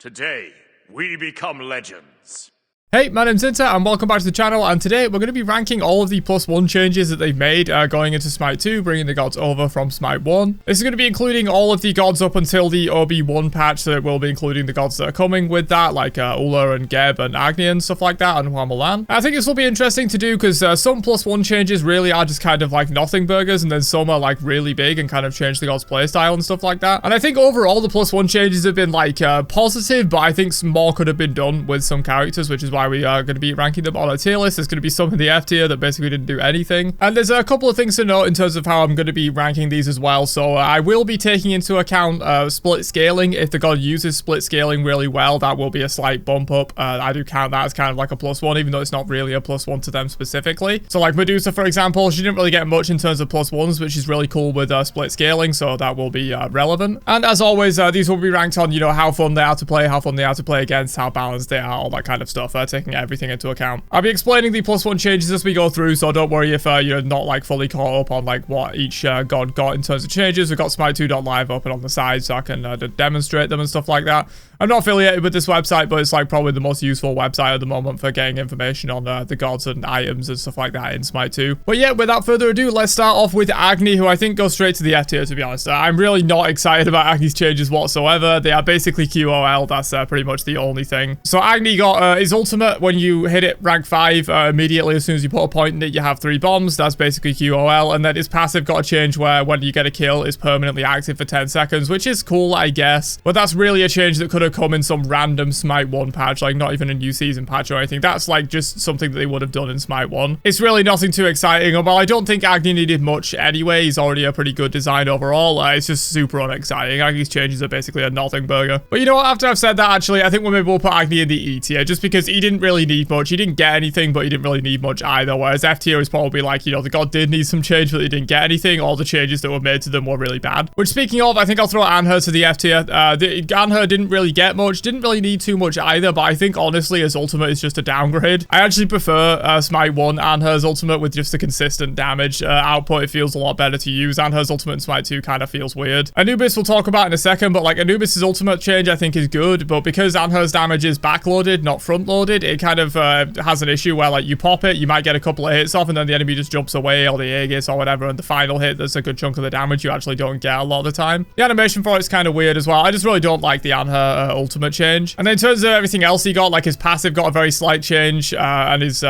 Today, we become legends. Hey, my name's Inter, and welcome back to the channel, and today we're going to be ranking all of the +1 changes that they've made going into Smite 2, bringing the gods over from Smite 1. This is going to be including all of the gods up until the OB1 patch, so it will be including the gods that are coming with that, like Ula and Geb and Agni and stuff like that, and Huamulan. I think this will be interesting to do, because some +1 changes really are just kind of like nothing burgers, and then some are like really big and kind of change the god's playstyle and stuff like that. And I think overall the +1 changes have been like positive, but I think more could have been done with some characters, which is why we are going to be ranking them on a tier list. There's going to be some in the F tier that basically didn't do anything. And there's a couple of things to note in terms of how I'm going to be ranking these as well. So I will be taking into account split scaling. If the god uses split scaling really well, that will be a slight bump up. I do count that as kind of like a +1, even though it's not really a +1 to them specifically. So like Medusa, for example, she didn't really get much in terms of +1s, which is really cool with split scaling. So that will be relevant. And as always, these will be ranked on, you know, how fun they are to play, how fun they are to play against, how balanced they are, all that kind of stuff, taking everything into account. I'll be explaining the +1 changes as we go through, so don't worry if you're not like fully caught up on like what each god got in terms of changes. We've got Smite2.live open on the side, so I can demonstrate them and stuff like that. I'm not affiliated with this website, but it's like probably the most useful website at the moment for getting information on the gods and items and stuff like that in Smite 2. But yeah, without further ado, let's start off with Agni, who I think goes straight to the F tier, to be honest. I'm really not excited about Agni's changes whatsoever. They are basically QOL. That's pretty much the only thing. So Agni got his ultimate when you hit it rank 5 immediately as soon as you put a point in it, you have 3 bombs. That's basically QOL. And then his passive got a change where when you get a kill, it's permanently active for 10 seconds, which is cool, I guess. But that's really a change that could have come in some random Smite 1 patch, like not even a new season patch or anything. That's like just something that they would have done in Smite 1. It's really nothing too exciting. While I don't think Agni needed much anyway, he's already a pretty good design overall. It's just super unexciting. Agni's changes are basically a nothing burger. But you know what? After I've said that, actually, I think maybe we'll put Agni in the E tier, just because he didn't really need much. He didn't get anything, but he didn't really need much either. Whereas F tier is probably like, you know, the god did need some change, but they didn't get anything. All the changes that were made to them were really bad. Which, speaking of, I think I'll throw Anhur to the F tier. Anhur didn't really get much, didn't really need too much either, but I think honestly his ultimate is just a downgrade. I actually prefer Smite 1 Anhur's ultimate with just the consistent damage output. It feels a lot better to use. Anhur's ultimate in Smite 2 kind of feels weird. Anubis we'll talk about in a second, but like Anubis's ultimate change I think is good, but because Anhur's damage is backloaded, not front-loaded, it kind of has an issue where like you pop it, you might get a couple of hits off, and then the enemy just jumps away, or the Aegis or whatever, and the final hit, that's a good chunk of the damage you actually don't get a lot of the time. The animation for it's kind of weird as well. I just really don't like the Anhur ultimate change. And then in terms of everything else he got, like his passive got a very slight change, and his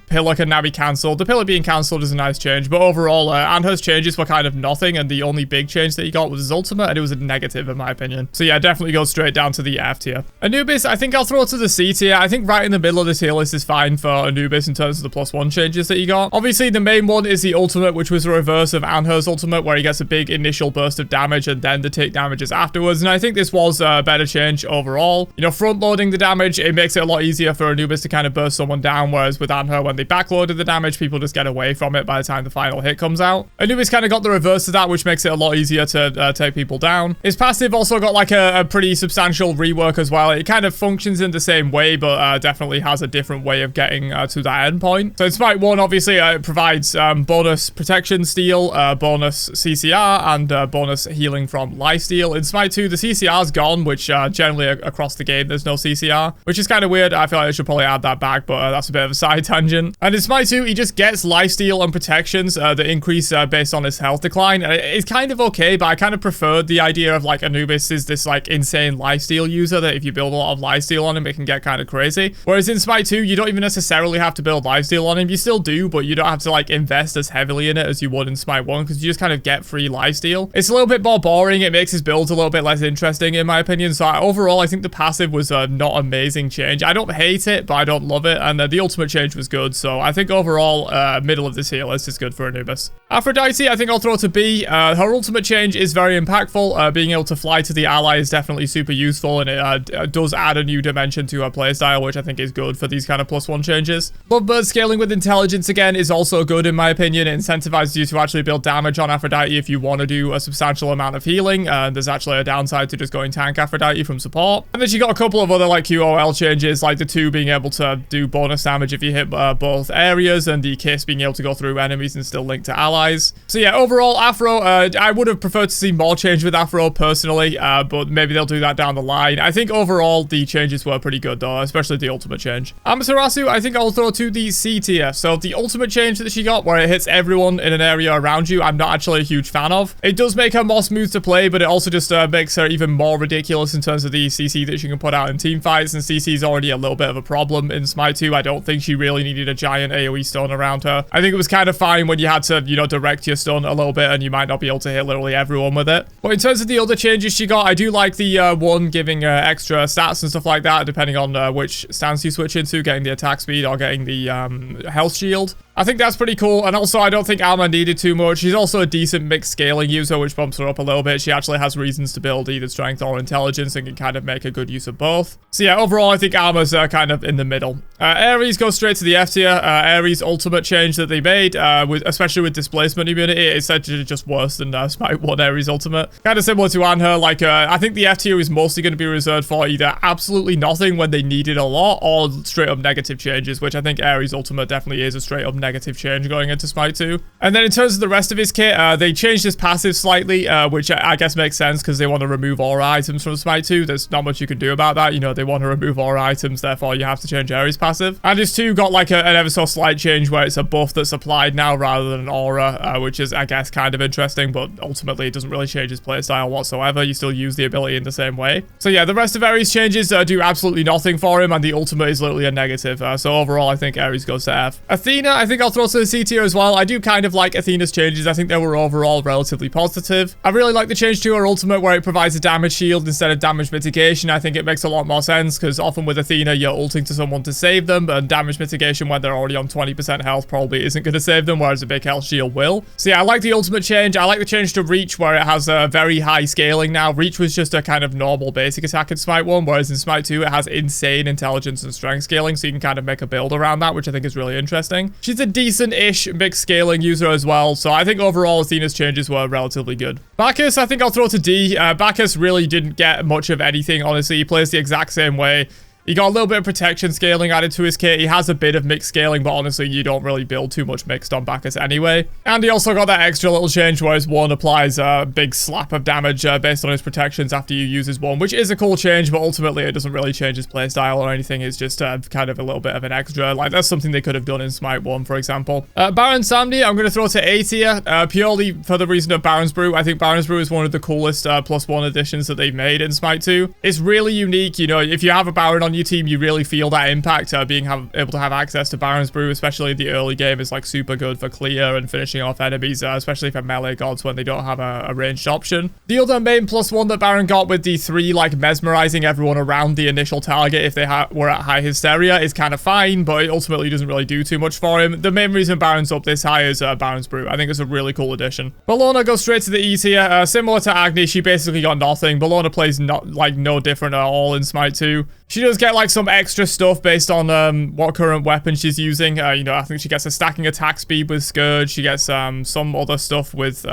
pillar can now be cancelled. The pillar being cancelled is a nice change, but overall Anhur's changes were kind of nothing, and the only big change that he got was his ultimate, and it was a negative in my opinion. So yeah, definitely goes straight down to the F tier. Anubis, I think I'll throw to the C tier. I think right in the middle of the tier list is fine for Anubis in terms of the +1 changes that he got. Obviously the main one is the ultimate, which was the reverse of Anhur's ultimate, where he gets a big initial burst of damage and then the take damages afterwards, and I think this was a better change overall. You know, front loading the damage, it makes it a lot easier for Anubis to kind of burst someone down, whereas with Anhur, when they backloaded the damage, people just get away from it by the time the final hit comes out. Anubis kind of got the reverse of that, which makes it a lot easier to take people down. His passive also got like a pretty substantial rework as well. It kind of functions in the same way, but definitely has a different way of getting to that endpoint. So in Smite 1, obviously, it provides bonus protection steal, bonus CCR, and bonus healing from lifesteal. In Smite 2, the CCR's gone, which generally across the game, there's no CCR, which is kind of weird. I feel like I should probably add that back, but that's a bit of a side tangent. And in Smite 2, he just gets lifesteal and protections that increase based on his health decline. And it's kind of okay, but I kind of preferred the idea of like Anubis is this like insane lifesteal user that if you build a lot of lifesteal on him, it can get kind of crazy. Whereas in Smite 2, you don't even necessarily have to build lifesteal on him. You still do, but you don't have to like invest as heavily in it as you would in Smite 1, because you just kind of get free lifesteal. It's a little bit more boring. It makes his builds a little bit less interesting in my opinion. So overall, I think the passive was a not amazing change. I don't hate it, but I don't love it. And the ultimate change was good. So I think overall, middle of this tier list is good for Anubis. Aphrodite, I think I'll throw to B. Her ultimate change is very impactful. Being able to fly to the ally is definitely super useful, and it does add a new dimension to her playstyle, which I think is good for these kind of +1 changes. Lovebird scaling with intelligence again is also good in my opinion. It incentivizes you to actually build damage on Aphrodite if you want to do a substantial amount of healing. There's actually a downside to just going tank Aphrodite from support. And then she got a couple of other like QOL changes, like the 2 being able to do bonus damage if you hit both areas, and the kiss being able to go through enemies and still link to allies. So yeah, overall Afro, I would have preferred to see more change with Afro personally, but maybe they'll do that down the line. I think overall the changes were pretty good though, especially the ultimate change. Amaterasu, I think I'll throw to the C tier. So the ultimate change that she got, where it hits everyone in an area around you, I'm not actually a huge fan of. It does make her more smooth to play, but it also just makes her even more ridiculous in terms of the CC that she can put out in team fights, and CC is already a little bit of a problem in Smite 2. I don't think she really needed a giant AoE stun around her. I think it was kind of fine when you had to, you know, direct your stun a little bit and you might not be able to hit literally everyone with it. But in terms of the other changes she got, I do like the one giving extra stats and stuff like that, depending on which stance you switch into, getting the attack speed or getting the health shield. I think that's pretty cool, and also I don't think Alma needed too much. She's also a decent mixed scaling user, which bumps her up a little bit. She actually has reasons to build either strength or intelligence and can kind of make a good use of both. So yeah, overall I think Alma's kind of in the middle. Ares goes straight to the F tier. Ares' ultimate change that they made, especially with displacement immunity, is essentially just worse than Smite 1 Ares' ultimate. Kind of similar to Anhur, like I think the F tier is mostly going to be reserved for either absolutely nothing when they needed a lot, or straight up negative changes, which I think Ares' ultimate definitely is a straight up negative change going into Smite 2. And then in terms of the rest of his kit, they changed his passive slightly, which I guess makes sense because they want to remove aura items from Smite 2. There's not much you can do about that. You know, they want to remove aura items, therefore you have to change Ares' passive. And his 2 got like an ever so slight change where it's a buff that's applied now rather than an aura, which is, I guess, kind of interesting, but ultimately it doesn't really change his playstyle whatsoever. You still use the ability in the same way. So yeah, the rest of Ares' changes do absolutely nothing for him, and the ultimate is literally a negative. So overall, I think Ares goes to F. Athena, I think I'll throw to the C tier as well. I do kind of like Athena's changes. I think they were overall relatively positive. I really like the change to her ultimate where it provides a damage shield instead of damage mitigation. I think it makes a lot more sense because often with Athena, you're ulting to someone to save them, and damage mitigation when they're already on 20% health probably isn't going to save them, whereas a big health shield will. So yeah, I like the ultimate change. I like the change to Reach where it has a very high scaling now. Reach was just a kind of normal basic attack in Smite 1, whereas in Smite 2, it has insane intelligence and strength scaling, so you can kind of make a build around that, which I think is really interesting. She's a decent-ish mixed scaling user as well, so I think overall Athena's changes were relatively good. Bacchus, I think I'll throw to D. Bacchus really didn't get much of anything, honestly. He plays the exact same way. He got a little bit of protection scaling added to his kit. He has a bit of mixed scaling, but honestly, you don't really build too much mixed on Bacchus anyway. And he also got that extra little change where his 1 applies a big slap of damage based on his protections after you use his 1, which is a cool change, but ultimately it doesn't really change his playstyle or anything. It's just kind of a little bit of an extra. Like, that's something they could have done in Smite 1, for example. Baron Samedi, I'm going to throw to A tier, purely for the reason of Baron's Brew. I think Baron's Brew is one of the coolest +1 additions that they've made in Smite 2. It's really unique. You know, if you have a Baron on your team, you really feel that impact. Being able to have access to Baron's Brew, especially in the early game, is like super good for clear and finishing off enemies, especially for melee gods when they don't have a ranged option. The other main +1 that Baron got with the 3 like mesmerizing everyone around the initial target if they were at high hysteria is kind of fine, but it ultimately doesn't really do too much for him. The main reason Baron's up this high is Baron's Brew. I think it's a really cool addition. Bellona goes straight to the E tier. Similar to Agni, she basically got nothing. Bellona plays no different at all in Smite 2. She does get like some extra stuff based on what current weapon she's using. You know, I think she gets a stacking attack speed with Scourge. She gets some other stuff with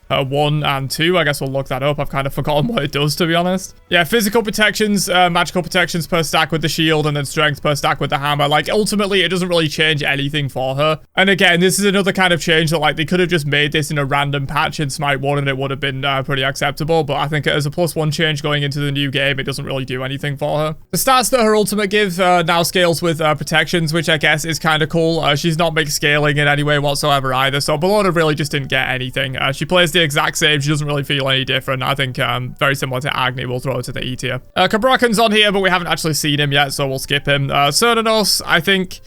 1 and 2. I guess we'll look that up. I've kind of forgotten what it does, to be honest. Yeah, physical protections, magical protections per stack with the shield, and then strength per stack with the hammer. Like, ultimately, it doesn't really change anything for her. And again, this is another kind of change that, like, they could have just made this in a random patch in Smite 1 and it would have been pretty acceptable. But I think as a +1 change going into the new game, it doesn't really do anything for her. The stats that her ultimate gives now scales with protections, which I guess is kind of cool. She's not mixed scaling in any way whatsoever either. So Bellona really just didn't get anything. She plays the exact same. She doesn't really feel any different. I think very similar to Agni. We'll throw it to the E tier. Cabrakan's on here, but we haven't actually seen him yet, so we'll skip him. Cernunnos, I think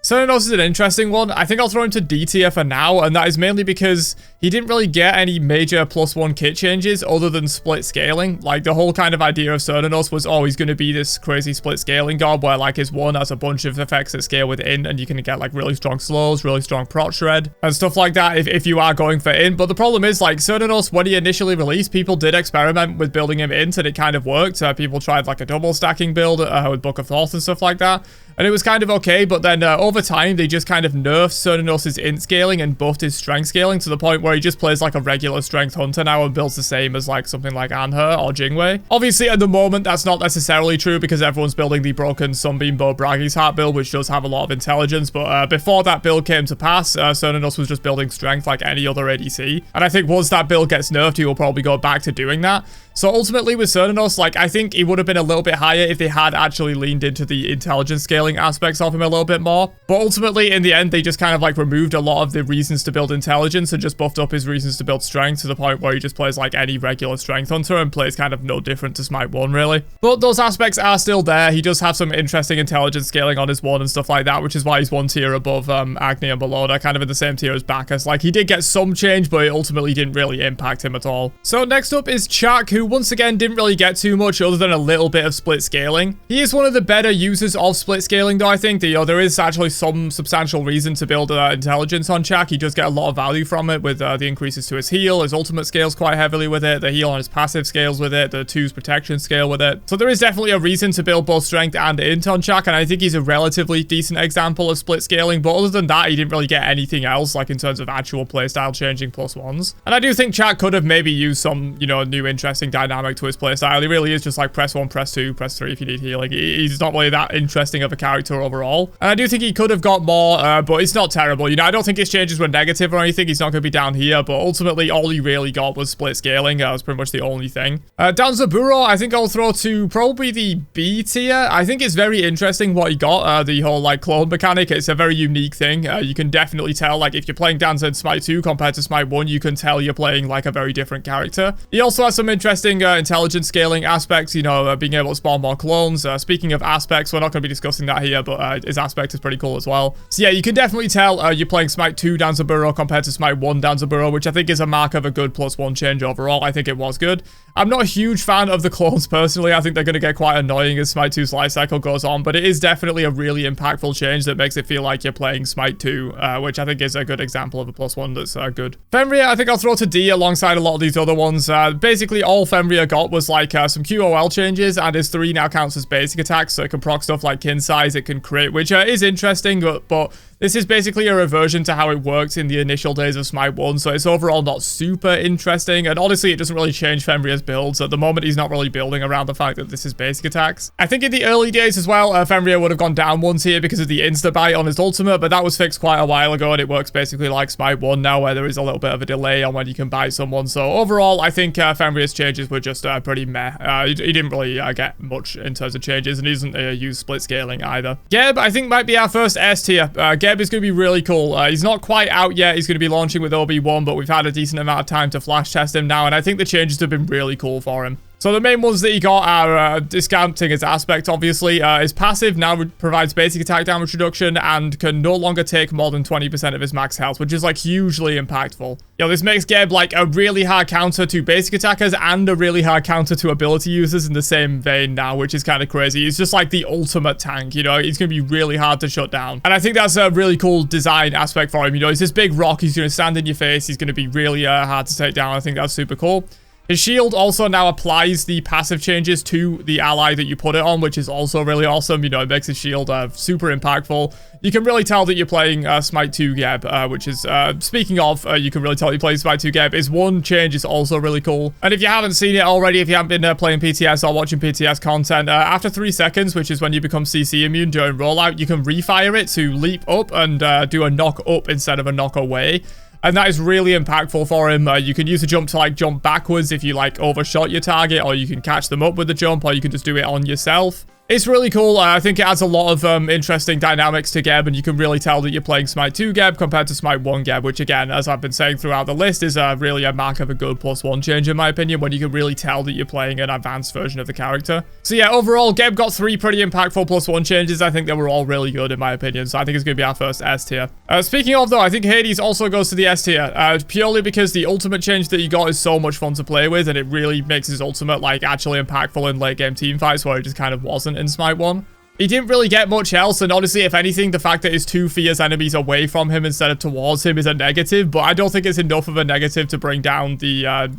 Cernunnos is an interesting one. I think I'll throw him to D tier for now, and that is mainly because he didn't really get any major +1 kit changes other than split scaling. Like, the whole kind of idea of Cernunnos was, oh, he's going to be this crazy split scaling god where, like, his one has a bunch of effects that scale with int, and you can get, like, really strong slows, really strong prot shred, and stuff like that if you are going for int. But the problem is, like, Cernunnos, when he initially released, people did experiment with building him int, and it kind of worked. People tried, like, a double stacking build with Book of Thoth and stuff like that. And it was kind of okay, but then over time, they just kind of nerfed Cernunnos' int scaling and buffed his strength scaling to the point where he just plays like a regular strength hunter now and builds the same as like something like Anhur or Jing Wei. Obviously, at the moment, that's not necessarily true because everyone's building the broken Sunbeam Bow Braggy's Heart build, which does have a lot of intelligence. But before that build came to pass, Cernunnos was just building strength like any other ADC. And I think once that build gets nerfed, he will probably go back to doing that. So ultimately with Cernunnos, like, I think he would have been a little bit higher if they had actually leaned into the intelligence scaling aspects of him a little bit more. But ultimately, in the end, they just kind of like removed a lot of the reasons to build intelligence and just buffed up his reasons to build strength to the point where he just plays like any regular strength hunter and plays kind of no different to Smite 1, really. But those aspects are still there. He does have some interesting intelligence scaling on his one and stuff like that, which is why he's one tier above Agni and Bellona, kind of in the same tier as Bacchus. Like, he did get some change, but it ultimately didn't really impact him at all. So next up is Chaac, who once again didn't really get too much other than a little bit of split scaling. He is one of the better users of split scaling, though. I think there is actually some substantial reason to build intelligence on Chaac. He does get a lot of value from it with the increases to his heal. His ultimate scales quite heavily with it. The heal on his passive scales with it. The 2's protection scale with it. So there is definitely a reason to build both strength and int on Chaac, and I think he's a relatively decent example of split scaling. But other than that, he didn't really get anything else, like in terms of actual playstyle changing +1s. And I do think Chaac could have maybe used some, you know, new interesting dynamic to his playstyle. He really is just like press 1, press 2, press 3 if you need healing. He's not really that interesting of a character overall. And I do think he could have got more, but it's not terrible. You know, I don't think his changes were negative or anything. He's not going to be down here, but ultimately all he really got was split scaling. That was pretty much the only thing. Danzaburou, I think I'll throw to probably the B tier. I think it's very interesting what he got, the whole like clone mechanic. It's a very unique thing. You can definitely tell, like, if you're playing Danza in Smite 2 compared to Smite 1, you can tell you're playing like a very different character. He also has some interesting intelligence scaling aspects, you know, being able to spawn more clones. Speaking of aspects, we're not going to be discussing that here, but his aspect is pretty cool as well. So yeah, you can definitely tell you're playing Smite 2 Danzaburou compared to Smite 1 Danzaburou, which I think is a mark of a good +1 change overall. I think it was good. I'm not a huge fan of the clones personally. I think they're going to get quite annoying as Smite 2's life cycle goes on, but it is definitely a really impactful change that makes it feel like you're playing Smite 2, which I think is a good example of a +1 that's good. Fenrir, I think I'll throw to D alongside a lot of these other ones. Basically, all Fenrir got was like some QOL changes, and his 3 now counts as basic attacks, so it can proc stuff like kin size, it can crit, which is interesting, but this is basically a reversion to how it worked in the initial days of Smite 1, so it's overall not super interesting, and honestly, it doesn't really change Fenrir's builds. At the moment, he's not really building around the fact that this is basic attacks. I think in the early days as well, Fenrir would have gone down 1 tier because of the insta-bite on his ultimate, but that was fixed quite a while ago, and it works basically like Smite 1 now, where there is a little bit of a delay on when you can bite someone. So overall, I think Fenrir's changes were just pretty meh. He didn't really get much in terms of changes, and he doesn't use split scaling either. Geb, I think, might be our first S tier. Geb is going to be really cool. He's not quite out yet. He's going to be launching with OB1, but we've had a decent amount of time to flash test him now, and I think the changes have been really cool for him. So the main ones that he got are discounting his aspect, obviously. His passive now provides basic attack damage reduction and can no longer take more than 20% of his max health, which is like hugely impactful. You know, this makes Geb like a really hard counter to basic attackers and a really hard counter to ability users in the same vein now, which is kind of crazy. He's just like the ultimate tank, you know? He's going to be really hard to shut down. And I think that's a really cool design aspect for him. You know, he's this big rock. He's going to stand in your face. He's going to be really hard to take down. I think that's super cool. His shield also now applies the passive changes to the ally that you put it on, which is also really awesome. You know, it makes his shield super impactful. You can really tell that you're playing Smite 2 Geb, which is, speaking of, you can really tell you're playing Smite 2 Geb. His one change is also really cool. And if you haven't seen it already, if you haven't been playing PTS or watching PTS content, after 3 seconds, which is when you become CC immune during rollout, you can refire it to leap up and do a knock up instead of a knock away. And that is really impactful for him. You can use a jump to like jump backwards if you like overshot your target, or you can catch them up with the jump, or you can just do it on yourself. It's really cool. I think it adds a lot of interesting dynamics to Geb, and you can really tell that you're playing Smite 2 Geb compared to Smite 1 Geb, which again, as I've been saying throughout the list, is really a mark of a good +1 change in my opinion, when you can really tell that you're playing an advanced version of the character. So yeah, overall, Geb got 3 pretty impactful +1 changes. I think they were all really good in my opinion, so I think it's going to be our first S tier. Speaking of though, I think Hades also goes to the S tier, purely because the ultimate change that you got is so much fun to play with, and it really makes his ultimate like actually impactful in late game team fights where it just kind of wasn't in Smite 1. He didn't really get much else, and honestly, if anything, the fact that his 2 fierce enemies away from him instead of towards him is a negative, but I don't think it's enough of a negative to bring down the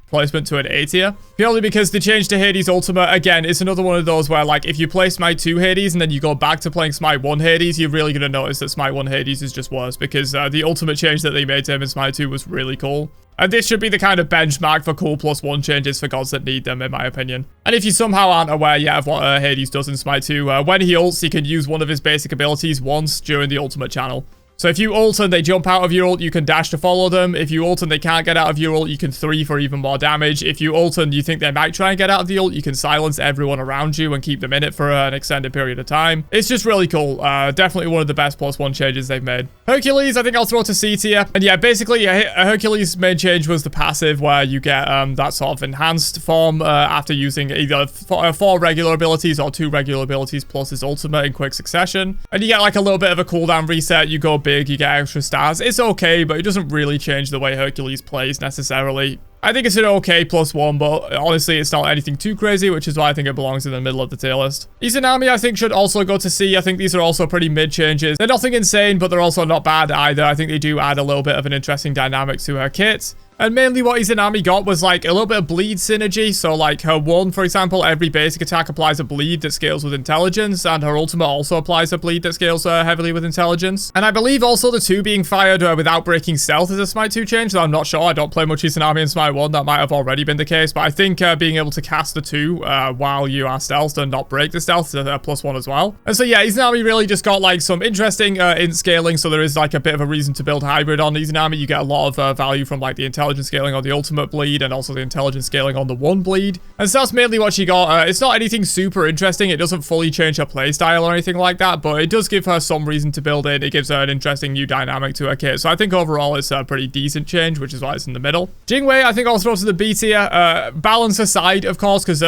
placement to an A tier. Purely because the change to Hades ultimate, again, it's another one of those where, like, if you play Smite 2 Hades and then you go back to playing Smite 1 Hades, you're really going to notice that Smite 1 Hades is just worse, because the ultimate change that they made to him in Smite 2 was really cool. And this should be the kind of benchmark for cool +1 changes for gods that need them, in my opinion. And if you somehow aren't aware yet of what Hades does in Smite 2, when he ults, he can use one of his basic abilities once during the ultimate channel. So if you ult and they jump out of your ult, you can dash to follow them. If you ult and they can't get out of your ult, you can 3 for even more damage. If you ult and you think they might try and get out of the ult, you can silence everyone around you and keep them in it for an extended period of time. It's just really cool. Definitely one of the best +1 changes they've made. Hercules, I think I'll throw to C tier. And yeah, basically, Hercules' main change was the passive, where you get that sort of enhanced form after using either 4 regular abilities or 2 regular abilities plus his ultimate in quick succession. And you get like a little bit of a cooldown reset. You go big, you get extra stars. It's okay, but it doesn't really change the way Hercules plays necessarily. I think it's an okay +1, but honestly, it's not anything too crazy, which is why I think it belongs in the middle of the tier list. Izanami, I think, should also go to C. I think these are also pretty mid changes. They're nothing insane, but they're also not bad either. I think they do add a little bit of an interesting dynamic to her kit. And mainly what Izanami got was like a little bit of bleed synergy. So like her 1, for example, every basic attack applies a bleed that scales with intelligence, and her ultimate also applies a bleed that scales heavily with intelligence. And I believe also the 2 being fired without breaking stealth is a Smite 2 change, though I'm not sure. I don't play much Izanami in Smite 1. That might have already been the case, but I think being able to cast the 2 while you are stealthed and not break the stealth is a +1 as well. And so yeah, Izanami really just got like some interesting int scaling, so there is like a bit of a reason to build hybrid on Izanami. You get a lot of value from like the intelligence scaling on the ultimate bleed and also the intelligence scaling on the 1 bleed. And so that's mainly what she got. It's not anything super interesting. It doesn't fully change her playstyle or anything like that, but it does give her some reason to build in. It gives her an interesting new dynamic to her kit. So I think overall it's a pretty decent change, which is why it's in the middle. Jing Wei, I think I'll throw to the B tier. Balance aside, of course, because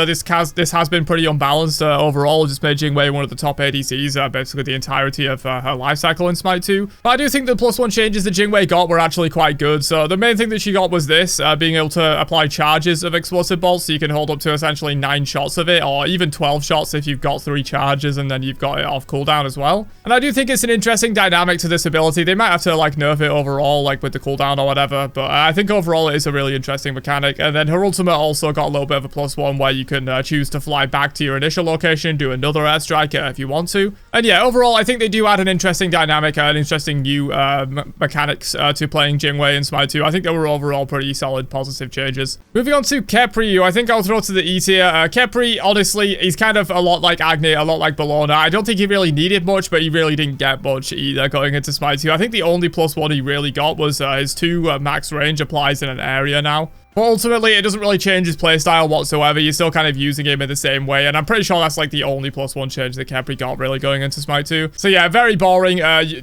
this has been pretty unbalanced overall. Just made Jing Wei one of the top ADCs, basically the entirety of her life cycle in Smite 2. But I do think the +1 changes that Jing Wei got were actually quite good. So the main thing that she got was this, being able to apply charges of explosive bolts, so you can hold up to essentially 9 shots of it, or even 12 shots if you've got 3 charges and then you've got it off cooldown as well. And I do think it's an interesting dynamic to this ability. They might have to like nerf it overall, like with the cooldown or whatever, but I think overall it is a really interesting mechanic. And then her ultimate also got a little bit of a +1 where you can choose to fly back to your initial location, do another airstrike if you want to. And yeah, overall I think they do add an interesting dynamic, an interesting new mechanics to playing Jing Wei in Smite 2. I think they were overall pretty solid positive changes. Moving on to Khepri, who I think I'll throw to the E tier. Khepri, honestly, he's kind of a lot like Agni, a lot like Bellona. I don't think he really needed much, but he really didn't get much either going into Smite 2. I think the only +1 he really got was his 2 max range applies in an area now. But ultimately, it doesn't really change his playstyle whatsoever. You're still kind of using him in the same way. And I'm pretty sure that's like the only +1 change that Khepri got really going into Smite 2. So yeah, very boring.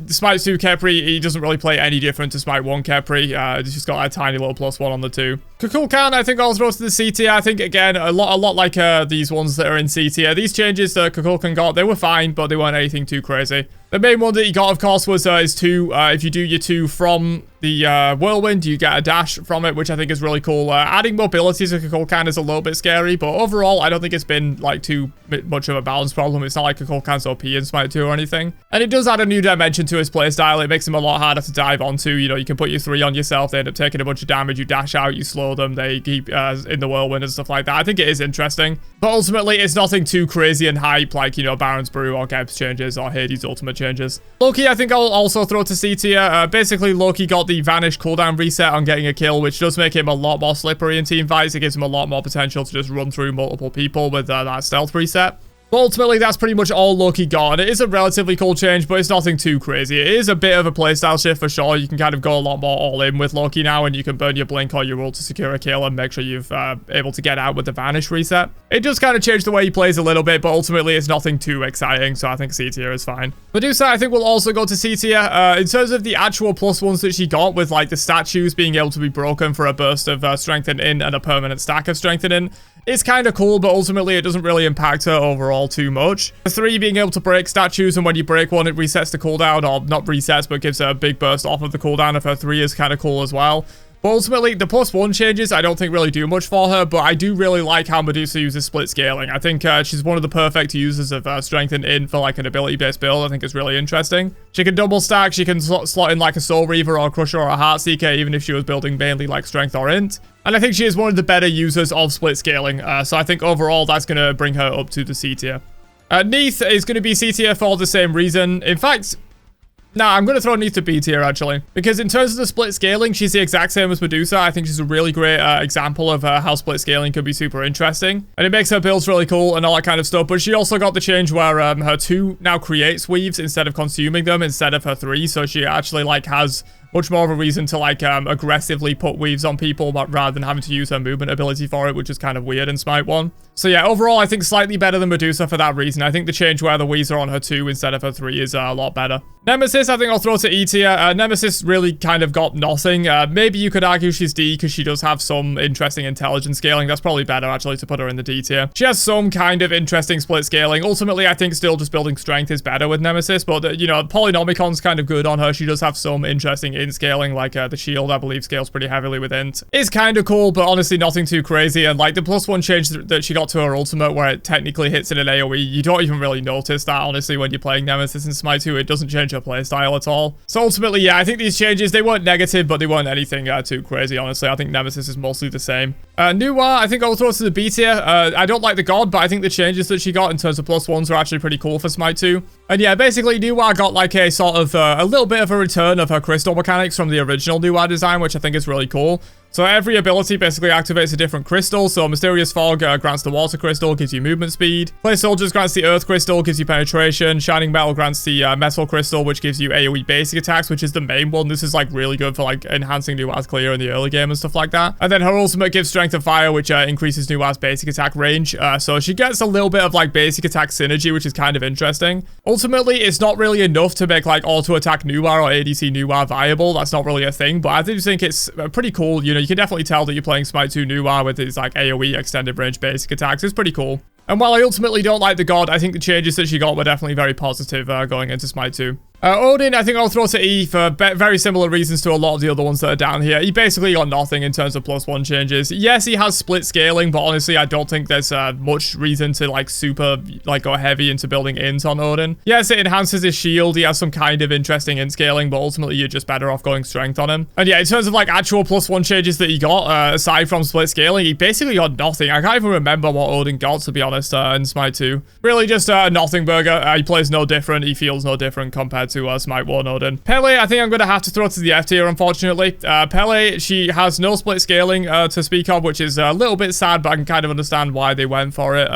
Smite 2 Khepri, he doesn't really play any different to Smite 1 Khepri. He's just got a tiny little +1 on the 2. Kukulkan, I think I'll throw to the C tier. I think, again, a lot like these ones that are in C tier. These changes that Kukulkan got, they were fine, but they weren't anything too crazy. The main one that he got, of course, was his 2. If you do your 2 from the whirlwind, you get a dash from it, which I think is really cool. Adding mobility to Kukulkan is a little bit scary, but overall, I don't think it's been like too much of a balance problem. It's not like Kukulkan's OP in Smite 2 or anything. And it does add a new dimension to his playstyle. It makes him a lot harder to dive onto. You know, you can put your 3 on yourself, they end up taking a bunch of damage, you dash out, you slow them, they keep in the whirlwind and stuff like that. I think it is interesting, but ultimately, it's nothing too crazy and hype like, you know, Baron's Brew or Geb's changes or Hades' ultimate changes. Loki, I think I'll also throw to C tier. Basically, Loki got the Vanish cooldown reset on getting a kill, which does make him a lot more slippery in team fights. It gives him a lot more potential to just run through multiple people with that stealth reset. But ultimately, that's pretty much all Loki got, and it is a relatively cool change, but it's nothing too crazy. It is a bit of a playstyle shift for sure. You can kind of go a lot more all-in with Loki now, and you can burn your blink or your ult to secure a kill and make sure you've able to get out with the vanish reset. It does kind of change the way he plays a little bit, but ultimately it's nothing too exciting, so I think C tier is fine. Medusa, I think, will also go to C tier. In terms of the actual +1s that she got, with like the statues being able to be broken for a burst of strength and in and a permanent stack of strength and in, it's kind of cool, but ultimately it doesn't really impact her overall too much. The 3 being able to break statues, and when you break one, it resets the cooldown, or not resets, but gives her a big burst off of the cooldown of her 3 is kind of cool as well. But ultimately, the +1 changes I don't think really do much for her, but I do really like how Medusa uses split scaling. I think she's one of the perfect users of strength and in for like an ability-based build. I think it's really interesting. She can double stack, she can slot in like a Soul Reaver or a Crusher or a Heartseeker, even if she was building mainly like strength or int. And I think she is one of the better users of split scaling, so I think overall that's going to bring her up to the C tier. Neith is going to be C tier for the same reason. In fact, nah, I'm going to throw Neith to B tier, actually. Because in terms of the split scaling, she's the exact same as Medusa. I think she's a really great example of how split scaling could be super interesting. And it makes her builds really cool and all that kind of stuff. But she also got the change where her 2 now creates weaves instead of consuming them, instead of her 3. So she actually, like, has much more of a reason to, like, aggressively put weaves on people, but rather than having to use her movement ability for it, which is kind of weird in Smite 1. So yeah, overall, I think slightly better than Medusa for that reason. I think the change where the weaves are on her 2 instead of her 3 is a lot better. Nemesis, I think I'll throw to E tier. Nemesis really kind of got nothing. Maybe you could argue she's D because she does have some interesting intelligence scaling. That's probably better, actually, to put her in the D tier. She has some kind of interesting split scaling. Ultimately, I think still just building strength is better with Nemesis, but, you know, Polynomicon's kind of good on her. She does have some interesting int scaling, like the shield, I believe, scales pretty heavily with int. It's kind of cool, but honestly, nothing too crazy. And, like, the +1 change that she got to her ultimate, where it technically hits in an AoE, you don't even really notice that, honestly, when you're playing Nemesis in Smite 2. It doesn't change her playstyle at all. So ultimately, yeah, I think these changes, they weren't negative, but they weren't anything too crazy, honestly. I think Nemesis is mostly the same. Nuwa, I think I'll throw to the B tier. I don't like the god, but I think the changes that she got in terms of +1s are actually pretty cool for Smite 2. And yeah, basically, Nuwa got like a sort of a little bit of a return of her crystal mechanics from the original Nuwa design, which I think is really cool. So every ability basically activates a different crystal. So Mysterious Fog grants the Water Crystal, gives you movement speed. Play Soldiers grants the Earth Crystal, gives you penetration. Shining Metal grants the Metal Crystal, which gives you AoE basic attacks, which is the main one. This is like really good for like enhancing Nuwa's clear in the early game and stuff like that. And then her ultimate gives Strength of Fire, which increases Nuwa's basic attack range. So she gets a little bit of like basic attack synergy, which is kind of interesting. Ultimately, it's not really enough to make like auto attack Nuwa or ADC Nuwa viable. That's not really a thing, but I do think it's pretty cool. You know, you can definitely tell that you're playing Smite 2 Nuwa with its like AoE extended range basic attacks. It's pretty cool. And while I ultimately don't like the god, I think the changes that she got were definitely very positive going into Smite 2. Odin, I think I'll throw to E for very similar reasons to a lot of the other ones that are down here. He basically got nothing in terms of +1 changes. Yes, he has split scaling, but honestly, I don't think there's much reason to like super like go heavy into building int on Odin. Yes, it enhances his shield. He has some kind of interesting int scaling, but ultimately you're just better off going strength on him. And yeah, in terms of like actual +1 changes that he got, aside from split scaling, he basically got nothing. I can't even remember what Odin got, to be honest, in Smite 2. Really just nothing burger. He plays no different. He feels no different compared to Smite 1 Odin. Pele, I think I'm going to have to throw to the F tier, unfortunately. Pele, she has no split scaling to speak of, which is a little bit sad, but I can kind of understand why they went for it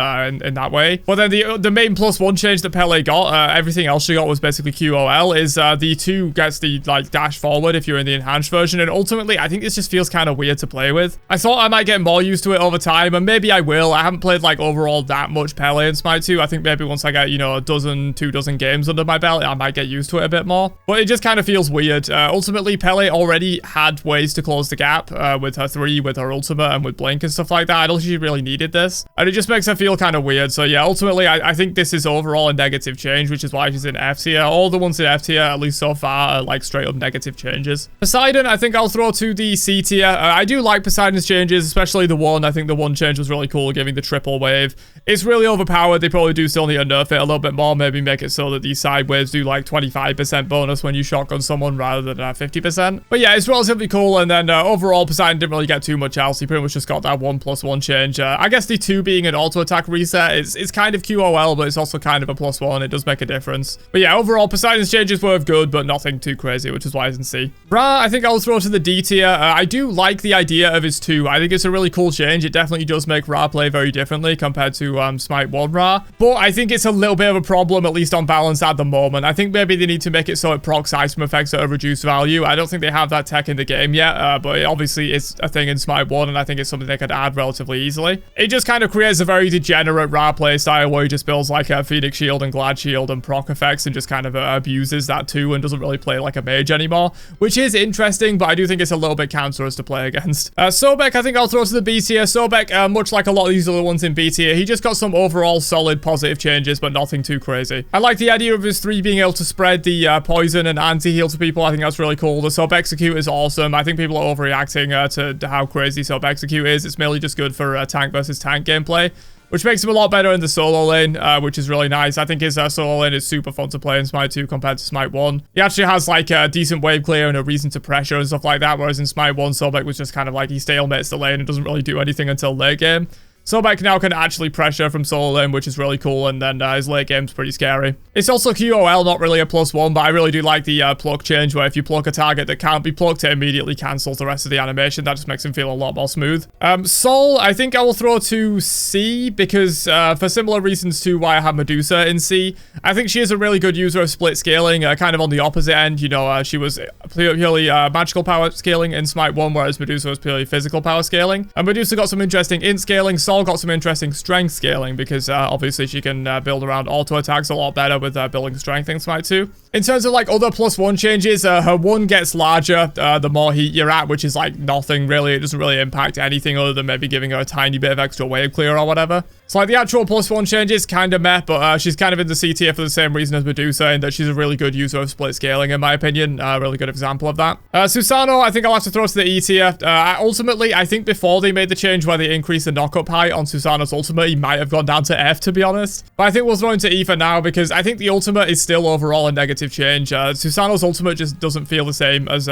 in that way. But then the main +1 change that Pele got, everything else she got was basically QOL, is the 2 gets the like dash forward if you're in the enhanced version, and ultimately I think this just feels kind of weird to play with. I thought I might get more used to it over time, and maybe I will. I haven't played like overall that much Pele in Smite 2. I think maybe once I get, you know, 2 dozen games under my belt, I might get used to it a bit more. But it just kind of feels weird. Ultimately, Pele already had ways to close the gap with her 3, with her ultimate, and with Blink and stuff like that. I don't think she really needed this. And it just makes her feel kind of weird. So yeah, ultimately, I think this is overall a negative change, which is why she's in F tier. All the ones in F tier, at least so far, are like straight up negative changes. Poseidon, I think I'll throw to the C tier. I do like Poseidon's changes, especially the 1. I think the 1 change was really cool, giving the triple wave. It's really overpowered. They probably do still need to nerf it a little bit more, maybe make it so that these side waves do like 25% bonus when you shotgun someone rather than 50%. But yeah, it's relatively cool. And then overall, Poseidon didn't really get too much else. He pretty much just got that 1+1 change. I guess the 2 being an auto attack reset is kind of QOL, but it's also kind of a +1. It does make a difference. But yeah, overall, Poseidon's changes were good, but nothing too crazy, which is why it's in C. Ra, I think I'll throw to the D tier. I do like the idea of his 2. I think it's a really cool change. It definitely does make Ra play very differently compared to to Smite 1 Ra. But I think it's a little bit of a problem, at least on balance at the moment. I think maybe they need to make it so it procs item effects at a reduced value. I don't think they have that tech in the game yet, but it obviously is a thing in Smite 1, and I think it's something they could add relatively easily. It just kind of creates a very degenerate Ra playstyle where he just builds like a Phoenix Shield and Glad Shield and proc effects and just kind of abuses that too and doesn't really play like a mage anymore, which is interesting, but I do think it's a little bit cancerous to play against. Sobek, I think I'll throw to the B tier. Sobek, much like a lot of these other ones in B tier, he just got some overall solid positive changes, but nothing too crazy. I like the idea of his 3 being able to spread the poison and anti-heal to people. I think that's really cool. The Sob Execute is awesome. I think people are overreacting to how crazy Sob Execute is. It's merely just good for tank versus tank gameplay, which makes him a lot better in the solo lane, which is really nice. I think his solo lane is super fun to play in Smite 2 compared to Smite 1. He actually has like a decent wave clear and a reason to pressure and stuff like that, whereas in Smite 1, Sobek was just kind of like he stalemates the lane and doesn't really do anything until late game. Sobek now can actually pressure from solo lane, which is really cool, and then his late game's pretty scary. It's also QOL, not really a +1, but I really do like the pluck change, where if you pluck a target that can't be plucked, it immediately cancels the rest of the animation. That just makes him feel a lot more smooth. Sol, I think I will throw to C, because for similar reasons to why I have Medusa in C, I think she is a really good user of split scaling, kind of on the opposite end. You know, she was purely magical power scaling in Smite 1, whereas Medusa was purely physical power scaling. And Medusa got some interesting int scaling. Sol got some interesting strength scaling because obviously she can build around auto attacks a lot better with building strength in Smite 2. In terms of like other +1 changes, her 1 gets larger the more heat you're at, which is like nothing really. It doesn't really impact anything other than maybe giving her a tiny bit of extra wave clear or whatever. So like the actual +1 changes kind of meh, but she's kind of in the C tier for the same reason as Medusa, in that she's a really good user of split scaling in my opinion. A really good example of that. Susano, I think I'll have to throw to the E tier. Ultimately, I think before they made the change where they increased the knockup height on Susano's ultimate, he might have gone down to F, to be honest. But I think we'll throw him to E for now, because I think the ultimate is still overall a negative change. Susano's ultimate just doesn't feel the same as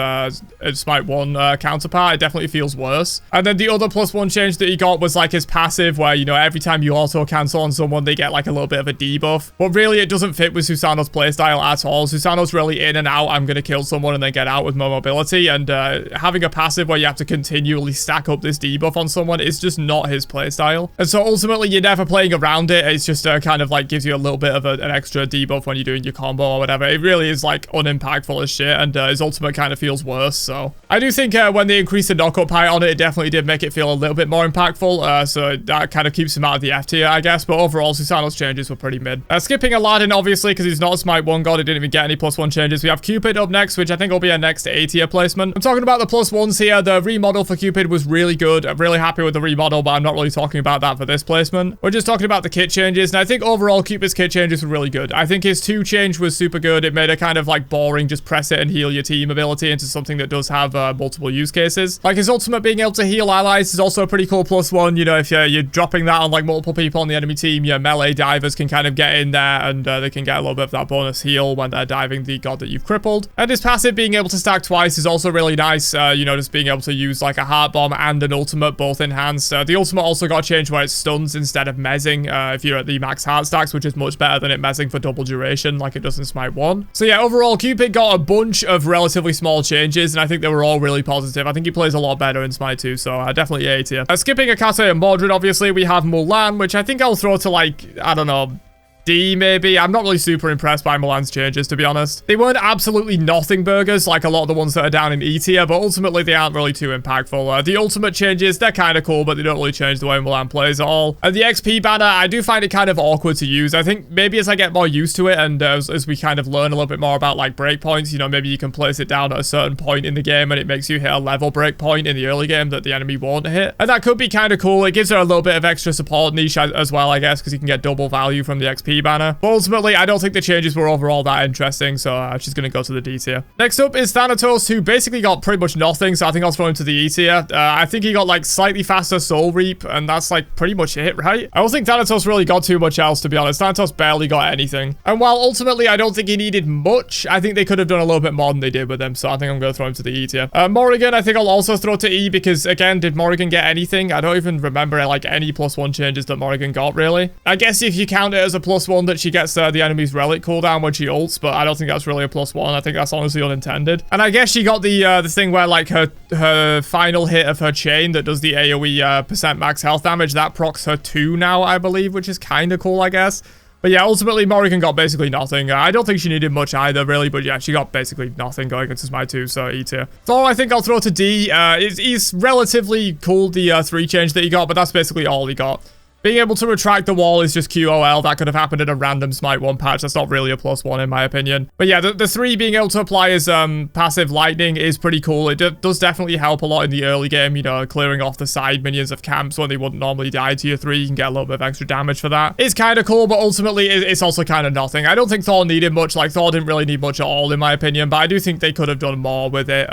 Smite 1 counterpart. It definitely feels worse. And then the other +1 change that he got was like his passive, where, you know, every time you auto cancel on someone, they get like a little bit of a debuff. But really, it doesn't fit with Susano's playstyle at all. Susano's really in and out. I'm going to kill someone and then get out with more mobility. And having a passive where you have to continually stack up this debuff on someone is just not his playstyle. And so ultimately, you're never playing around it. It's just kind of like gives you a little bit of an extra debuff when you're doing your combo or whatever. It really is like unimpactful as shit, and his ultimate kind of feels worse. So I do think when they increased the knockup height on it, it definitely did make it feel a little bit more impactful. So that kind of keeps him out of the F tier, I guess. But overall, Susano's changes were pretty mid. Skipping Aladdin, obviously, because he's not a Smite 1 god, he didn't even get any +1 changes. We have Cupid up next, which I think will be our next A tier placement. I'm talking about the +1s here. The remodel for Cupid was really good. I'm really happy with the remodel, but I'm not really talking about that for this placement. We're just talking about the kit changes, and I think overall Cupid's kit changes were really good. I think his 2 change was super good. It made a kind of like boring, just press it and heal your team ability into something that does have multiple use cases. Like his ultimate being able to heal allies is also a pretty cool +1. You know, if you're dropping that on like multiple people on the enemy team, your melee divers can kind of get in there, and they can get a little bit of that bonus heal when they're diving the god that you've crippled. And his passive being able to stack twice is also really nice. You know, just being able to use like a heart bomb and an ultimate both enhanced. The ultimate also got changed where it stuns instead of mezzing if you're at the max heart stacks, which is much better than it mezzing for double duration like it does in Smite 1. So yeah, overall Cupid got a bunch of relatively small changes, and I think they were all really positive. I think he plays a lot better in Smite 2, so definitely A tier. Skipping Akase and Mordred, obviously, we have Mulan, which I think I'll throw to like, I don't know, D, maybe. I'm not really super impressed by Mulan's changes, to be honest. They weren't absolutely nothing burgers like a lot of the ones that are down in E tier, but ultimately they aren't really too impactful. The ultimate changes, they're kind of cool, but they don't really change the way Mulan plays at all. And the XP banner, I do find it kind of awkward to use. I think maybe as I get more used to it, and as we kind of learn a little bit more about like breakpoints, you know, maybe you can place it down at a certain point in the game and it makes you hit a level breakpoint in the early game that the enemy won't hit. And that could be kind of cool. It gives her a little bit of extra support niche as well, I guess, because you can get double value from the XP banner. But ultimately, I don't think the changes were overall that interesting, so she's going to go to the D tier. Next up is Thanatos, who basically got pretty much nothing, so I think I'll throw him to the E tier. I think he got like slightly faster Soul Reap, and that's like pretty much it, right? I don't think Thanatos really got too much else, to be honest. Thanatos barely got anything. And while ultimately I don't think he needed much, I think they could have done a little bit more than they did with him, so I think I'm going to throw him to the E tier. Morrigan, I think I'll also throw to E, because again, did Morrigan get anything? I don't even remember like any +1 changes that Morrigan got, really. I guess if you count it as a +1, +1 that she gets the enemy's relic cooldown when she ults, but I don't think that's really a +1. I think that's honestly unintended. And I guess she got the thing where like her final hit of her chain that does the AoE percent max health damage, that procs her 2 now, I believe, which is kind of cool, I guess. But yeah, ultimately, Morrigan got basically nothing. I don't think she needed much either, really. But yeah, she got basically nothing going into Smite 2, so E tier. Thor, I think I'll throw to D. He's relatively cool, the 3 change that he got, but that's basically all he got. Being able to retract the wall is just QOL. That could have happened in a random Smite 1 patch. That's not really a +1 in my opinion. But yeah, the 3 being able to apply his passive lightning is pretty cool. It does definitely help a lot in the early game, you know, clearing off the side minions of camps when they wouldn't normally die to your 3. You can get a little bit of extra damage for that. It's kind of cool, but ultimately it's also kind of nothing. I don't think Thor needed much. Like, Thor didn't really need much at all in my opinion, but I do think they could have done more with it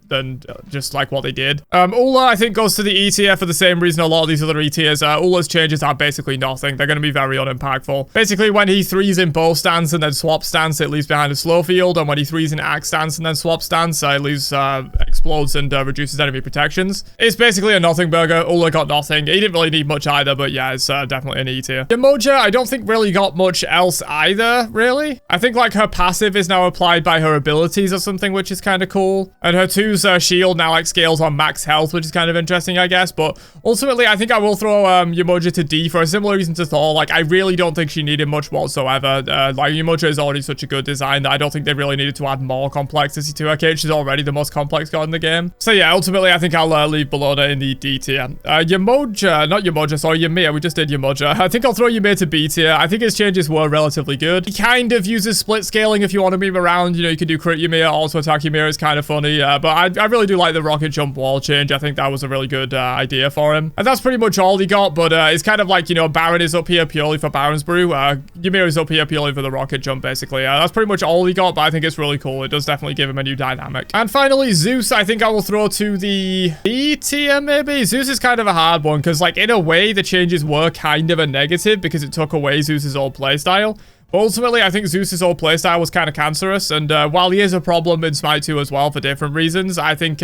than just like what they did. Ula, I think, goes to the E tier for the same reason a lot of these other E tiers. Ula's changes are basically nothing. They're going to be very unimpactful. Basically, when he 3s in bow stance and then swap stance, it leaves behind a slow field, and when he 3s in axe stance and then swap stance, it leaves explodes and reduces enemy protections. It's basically a nothing burger. Ula got nothing. He didn't really need much either, but yeah, it's definitely an E tier. Yemoja, I don't think really got much else either, really. I think like her passive is now applied by her abilities or something, which is kind of cool. And her 2's shield now like scales on max health, which is kind of interesting, I guess. But ultimately, I think I will throw Yemoja to D for a similar reason to Thor. Like, I really don't think she needed much whatsoever. Like, Yemoja is already such a good design that I don't think they really needed to add more complexity to her case. She's already the most complex god in the game. So yeah, ultimately, I think I'll leave Bellona in the D tier. Yemoja, not Yemoja, sorry, Ymir. We just did Yemoja. I think I'll throw Ymir to B tier. I think his changes were relatively good. He kind of uses split scaling if you want to move around. You know, you can do crit Ymir, also attack Ymir is kind of funny. But I really do like the rocket jump wall change. I think that was a really good idea for him. And that's pretty much all he got, but it's kind of like, you know, Baron is up here purely for Baron's Brew. Ymir is up here purely for the rocket jump, basically. That's pretty much all he got, but I think it's really cool. It does definitely give him a new dynamic. And finally, Zeus, I think I will throw to the B tier, maybe? Zeus is kind of a hard one, because, like, in a way, the changes were kind of a negative, because it took away Zeus's old playstyle. But ultimately, I think Zeus's old playstyle was kind of cancerous, and while he is a problem in Smite 2 as well for different reasons, I think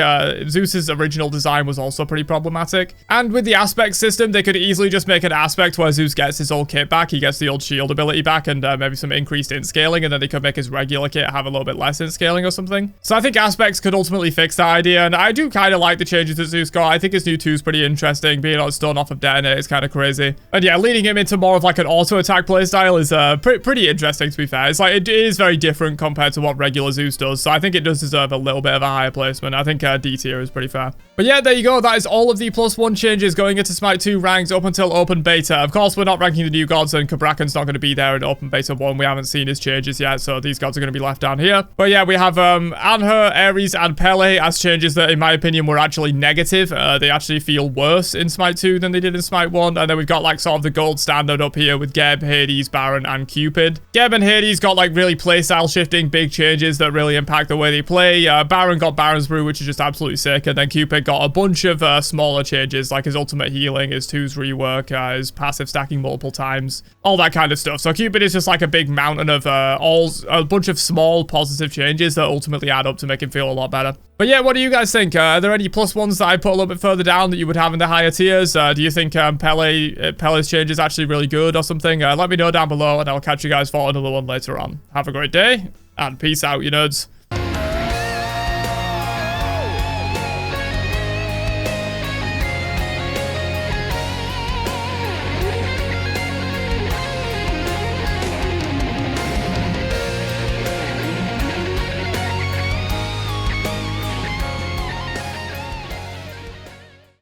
Zeus's original design was also pretty problematic. And with the aspect system, they could easily just make an aspect where Zeus gets his old kit back, he gets the old shield ability back, and maybe some increased in scaling, and then they could make his regular kit have a little bit less in scaling or something. So I think aspects could ultimately fix that idea, and I do kind of like the changes that Zeus got. I think his new 2 is pretty interesting. Being able to stun off of detonate is kind of crazy. And yeah, leading him into more of like an auto attack playstyle is pretty interesting, to be fair. It's like, it is very different compared to what regular Zeus does, so I think it does deserve a little bit of a higher placement. I think D tier is pretty fair. But yeah, there you go. That is all of the +1 changes going into Smite 2 ranks up until open beta. Of course, we're not ranking the new gods, and Kabrakan's not going to be there in open beta 1. We haven't seen his changes yet, so these gods are going to be left down here. But yeah, we have Anhur, Ares, and Pele as changes that, in my opinion, were actually negative. They actually feel worse in Smite 2 than they did in Smite 1. And then we've got like sort of the gold standard up here with Geb, Hades, Baron, and Cupid. Geb and Hades got like really playstyle shifting, big changes that really impact the way they play. Baron got Baron's Brew, which is just absolutely sick. And then Cupid got a bunch of smaller changes, like his ultimate healing, his 2's rework, his passive stacking multiple times, all that kind of stuff. So Cupid is just like a big mountain of a bunch of small positive changes that ultimately add up to make him feel a lot better. But yeah, what do you guys think? Are there any +1s that I put a little bit further down that you would have in the higher tiers? Do you think Pele's change is actually really good or something? Let me know down below, and I'll catch you guys for another one later on. Have a great day, and peace out, you nerds.